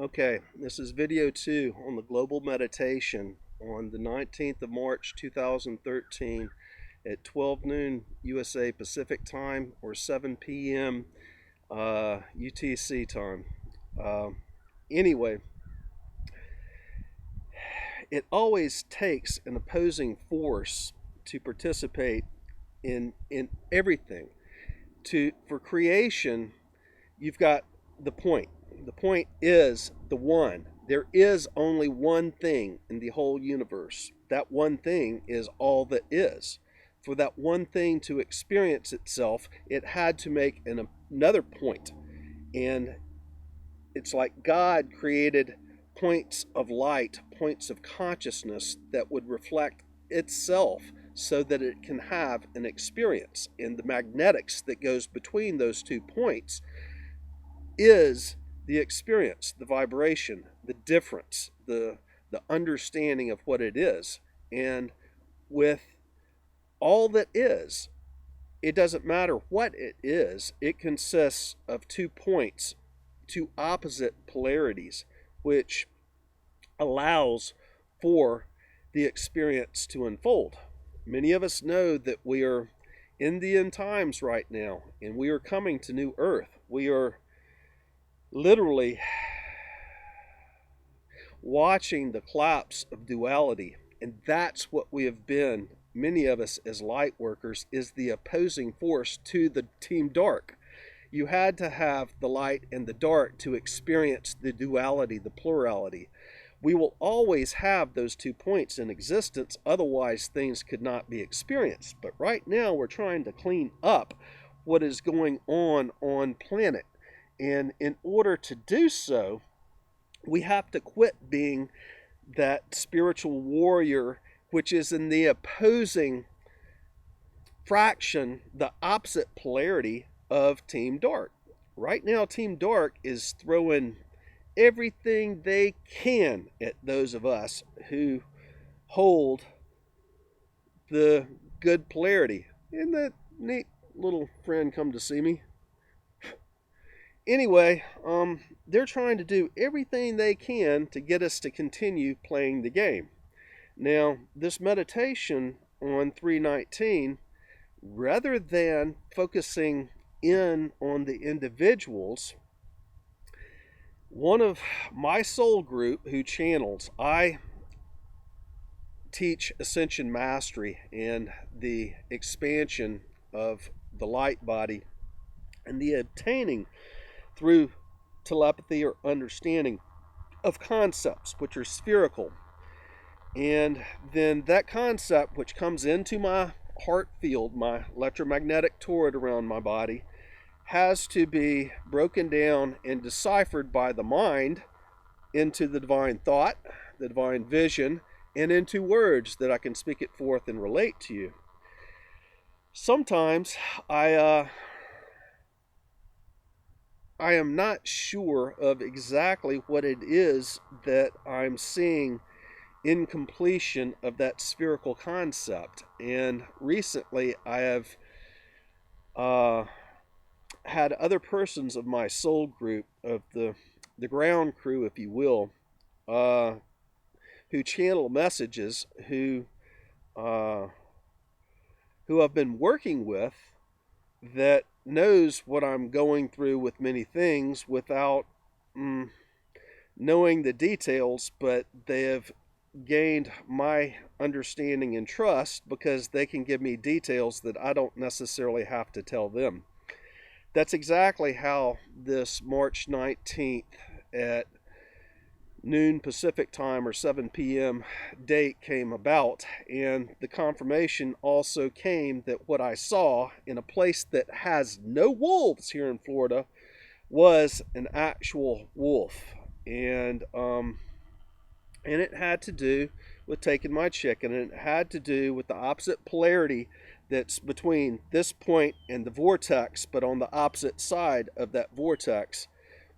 Okay, this is video 2 on the global meditation on the 19th of March 2013 at 12 noon USA Pacific time or 7 p.m. UTC time. Anyway, it always takes an opposing force to participate in everything. For creation, you've got the point. The point is the one. There is only one thing in the whole universe. That one thing is all that is. For that one thing to experience itself, it had to make another point. And it's like God created points of light, points of consciousness that would reflect itself so that it can have an experience. And the magnetics that goes between those 2 points is the experience, the vibration, the difference, the understanding of what it is. And with all that is, it doesn't matter what it is, it consists of 2 points, 2 opposite polarities, which allows for the experience to unfold. Many of us know that we are in the end times right now, and we are coming to new earth. We are literally watching the collapse of duality, and that's what we have been, many of us as light workers, is the opposing force to the team dark. You had to have the light and the dark to experience the duality, the plurality. We will always have those 2 points in existence, otherwise things could not be experienced. But right now we're trying to clean up what is going on planet. And in order to do so, we have to quit being that spiritual warrior, which is in the opposing fraction, the opposite polarity of Team Dark. Right now, Team Dark is throwing everything they can at those of us who hold the good polarity. Isn't that neat? Little friend come to see me. Anyway, they're trying to do everything they can to get us to continue playing the game. Now, this meditation on 319, rather than focusing in on the individuals, one of my soul group who channels, I teach Ascension Mastery and the expansion of the light body and the obtaining through telepathy or understanding of concepts which are spherical. And then that concept which comes into my heart field, my electromagnetic toroid around my body, has to be broken down and deciphered by the mind into the divine thought, the divine vision, and into words that I can speak it forth and relate to you. Sometimes I am not sure of exactly what it is that I'm seeing in completion of that spherical concept. And recently I have had other persons of my soul group, of the ground crew, if you will, who channel messages, who I've been working with, that knows what I'm going through with many things without knowing the details, but they have gained my understanding and trust because they can give me details that I don't necessarily have to tell them. That's exactly how this March 19th at noon Pacific time or 7 p.m. date came about. And the confirmation also came that what I saw in a place that has no wolves here in Florida was an actual wolf. And it had to do with taking my chicken, and it had to do with the opposite polarity that's between this point and the vortex, but on the opposite side of that vortex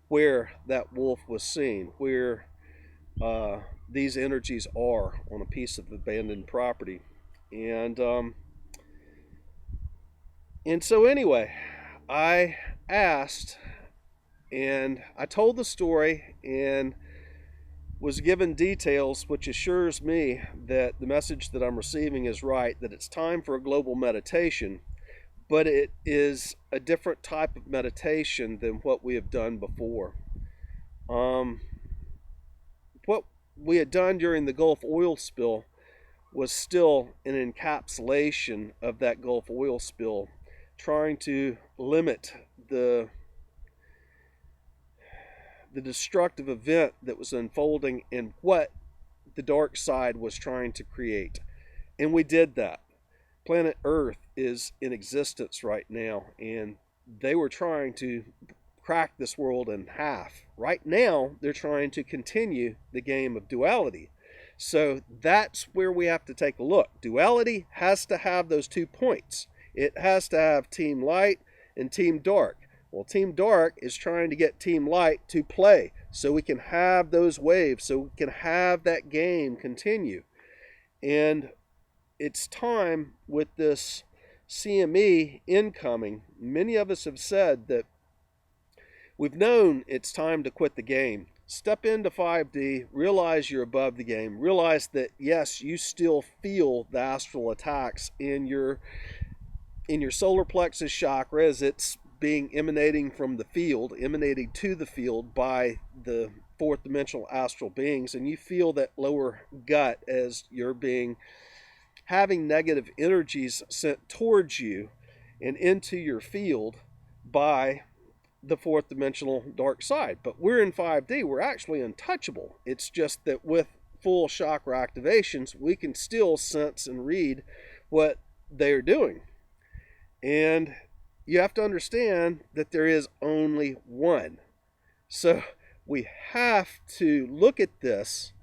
where that wolf was seen, where these energies are on a piece of abandoned property. And so anyway, I asked And I told the story and was given details, which assures me that the message that I'm receiving is right, that it's time for a global meditation, but it is a different type of meditation than what we have done before. What we had done during the Gulf oil spill was still an encapsulation of that Gulf oil spill, trying to limit the destructive event that was unfolding and what the dark side was trying to create. And we did that. Planet Earth is in existence right now, and they were trying to crack this world in half. Right now, they're trying to continue the game of duality. So that's where we have to take a look. Duality has to have those 2 points. It has to have Team Light and Team Dark. Well, Team Dark is trying to get Team Light to play so we can have those waves, so we can have that game continue. And it's time with this CME incoming. Many of us have said that we've known it's time to quit the game. Step into 5D, realize you're above the game, realize that yes, you still feel the astral attacks in your solar plexus chakra as it's being emanating from the field, emanating to the field by the 4th dimensional astral beings, and you feel that lower gut as you're having negative energies sent towards you and into your field by the 4th dimensional dark side. But we're in 5D, we're actually untouchable. It's just that with full chakra activations, we can still sense and read what they're doing. And you have to understand that there is only one. So we have to look at this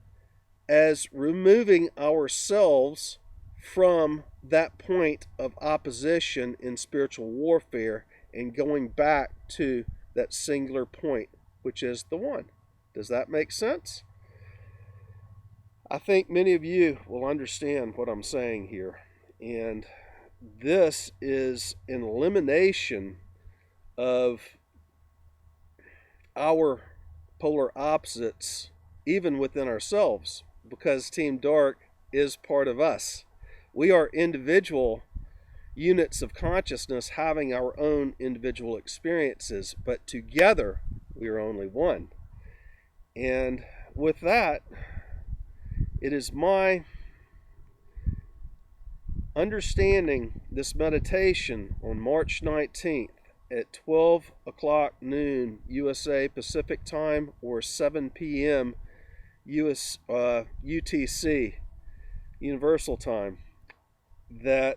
as removing ourselves from that point of opposition in spiritual warfare and going back to that singular point, which is the one. Does that make sense? I think many of you will understand what I'm saying here. And this is an elimination of our polar opposites, even within ourselves, because Team Dark is part of us. We are individual units of consciousness having our own individual experiences, but together we are only one. And with that, it is my understanding this meditation on March 19th at 12 o'clock noon USA Pacific time or 7 p.m. UTC Universal Time, that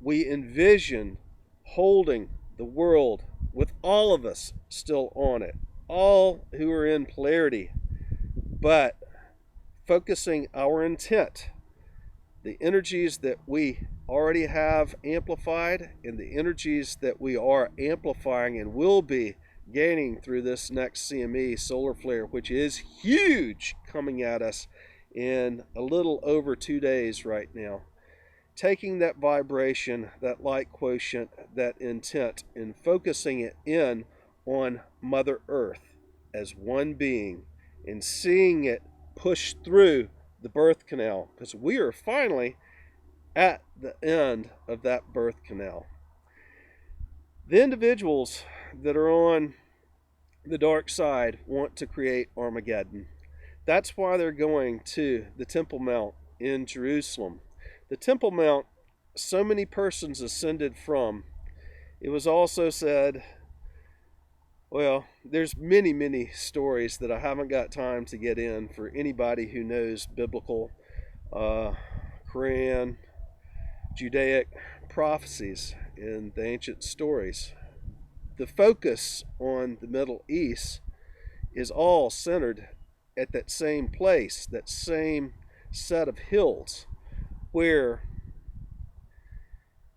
we envision holding the world with all of us still on it, all who are in polarity, but focusing our intent, the energies that we already have amplified and the energies that we are amplifying and will be gaining through this next CME solar flare, which is huge, coming at us in a little over 2 days right now. Taking that vibration, that light quotient, that intent, and focusing it in on Mother Earth as one being and seeing it push through the birth canal, because we are finally at the end of that birth canal. The individuals that are on the dark side want to create Armageddon. That's why they're going to the Temple Mount in Jerusalem. The Temple Mount, so many persons ascended from. It was also said, well, there's many stories that I haven't got time to get in for anybody who knows biblical, Quran, Judaic prophecies in the ancient stories. The focus on the Middle East is all centered at that same place, that same set of hills where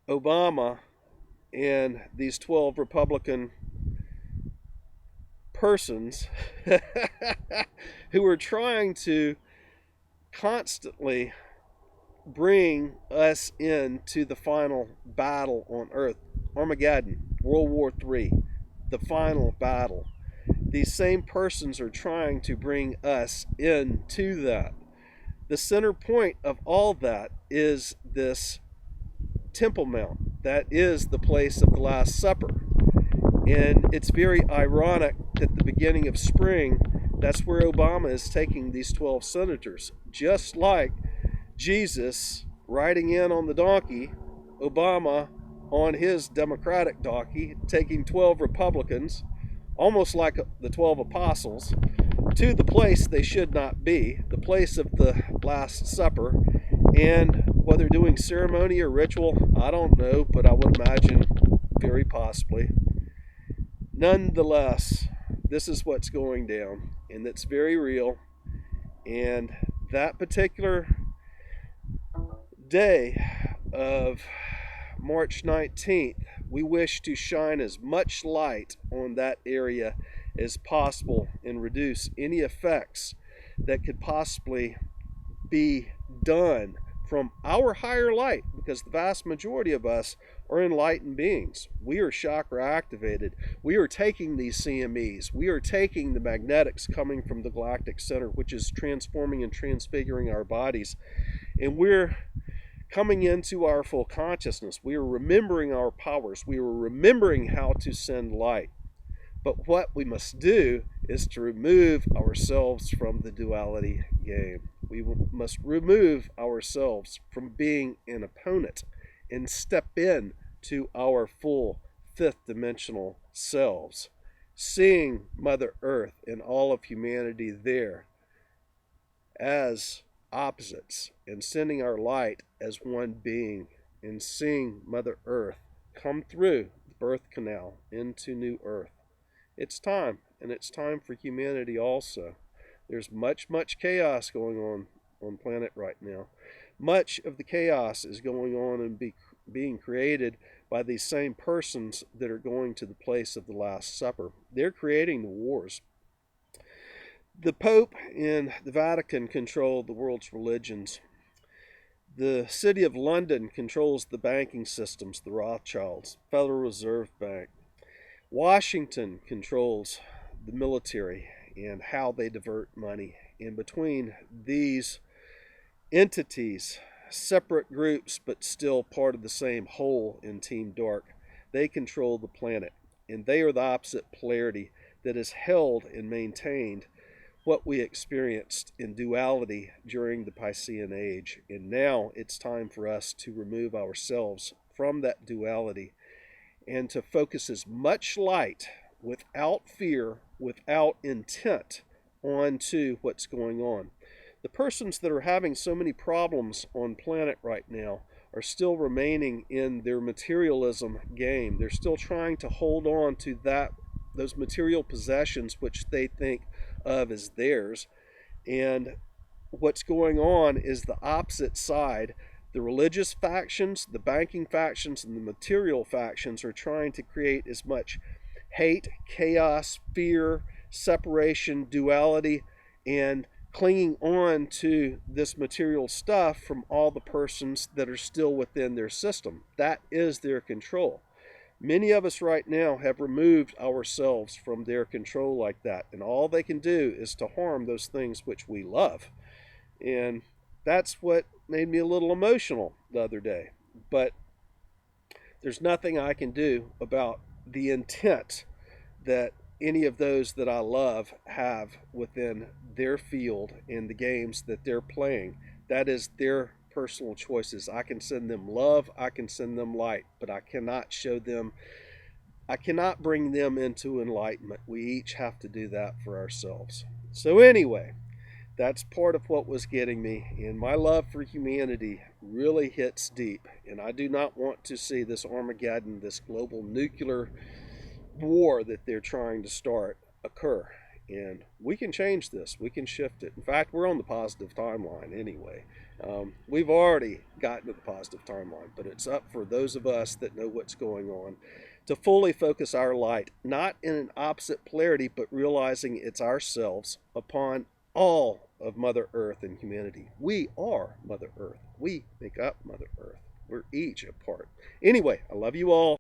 Obama and these 12 Republican persons who are trying to constantly bring us into the final battle on Earth, Armageddon, World War III. the final battle. These same persons are trying to bring us into that. The center point of all that is this Temple Mount. That is the place of the Last Supper. And it's very ironic that the beginning of spring, that's where Obama is taking these 12 senators. Just like Jesus riding in on the donkey, Obama on his Democratic donkey, taking 12 Republicans, almost like the 12 apostles, to the place they should not be, the place of the Last Supper. And whether doing ceremony or ritual, I don't know, but I would imagine very possibly. Nonetheless, this is what's going down, and it's very real. And that particular day of March 19th, we wish to shine as much light on that area as possible and reduce any effects that could possibly be done from our higher light, because the vast majority of us are enlightened beings. We are chakra activated. We are taking these CMEs. We are taking the magnetics coming from the galactic center, which is transforming and transfiguring our bodies. And we're coming into our full consciousness. We are remembering our powers. We are remembering how to send light. But what we must do is to remove ourselves from the duality game. We must remove ourselves from being an opponent and step in to our full fifth dimensional selves, seeing Mother Earth and all of humanity there as opposites, and sending our light as one being, and seeing Mother Earth come through the birth canal into New Earth. It's time, and it's time for humanity also. There's much chaos going on planet right now. Much of the chaos is going on and being created by these same persons that are going to the place of the Last Supper. They're creating the wars. The Pope and the Vatican control the world's religions. The City of London controls the banking systems, the Rothschilds, Federal Reserve Bank. Washington controls the military and how they divert money. In between these entities, separate groups but still part of the same whole in Team Dark, they control the planet, and they are the opposite polarity that has held and maintained what we experienced in duality during the Piscean Age. And now it's time for us to remove ourselves from that duality and to focus as much light without fear, without intent, onto what's going on. The persons that are having so many problems on planet right now are still remaining in their materialism game. They're still trying to hold on to those material possessions which they think of as theirs. And what's going on is the opposite side. The religious factions, the banking factions, and the material factions are trying to create as much hate, chaos, fear, separation, duality, and clinging on to this material stuff from all the persons that are still within their system. That is their control. Many of us right now have removed ourselves from their control like that, and all they can do is to harm those things which we love. And that's what made me a little emotional the other day. But there's nothing I can do about the intent that any of those that I love have within their field in the games that they're playing. That is their personal choices. I can send them love, I can send them light, but I cannot bring them into enlightenment. We each have to do that for ourselves. So anyway, that's part of what was getting me, and my love for humanity really hits deep, and I do not want to see this Armageddon, this global nuclear war that they're trying to start, occur. And we can change this, we can shift it. In fact, we're on the positive timeline anyway. We've already gotten to the positive timeline, but it's up for those of us that know what's going on to fully focus our light, not in an opposite polarity, but realizing it's ourselves upon all of Mother Earth and humanity. We are Mother Earth. We make up Mother Earth. We're each a part. Anyway, I love you all.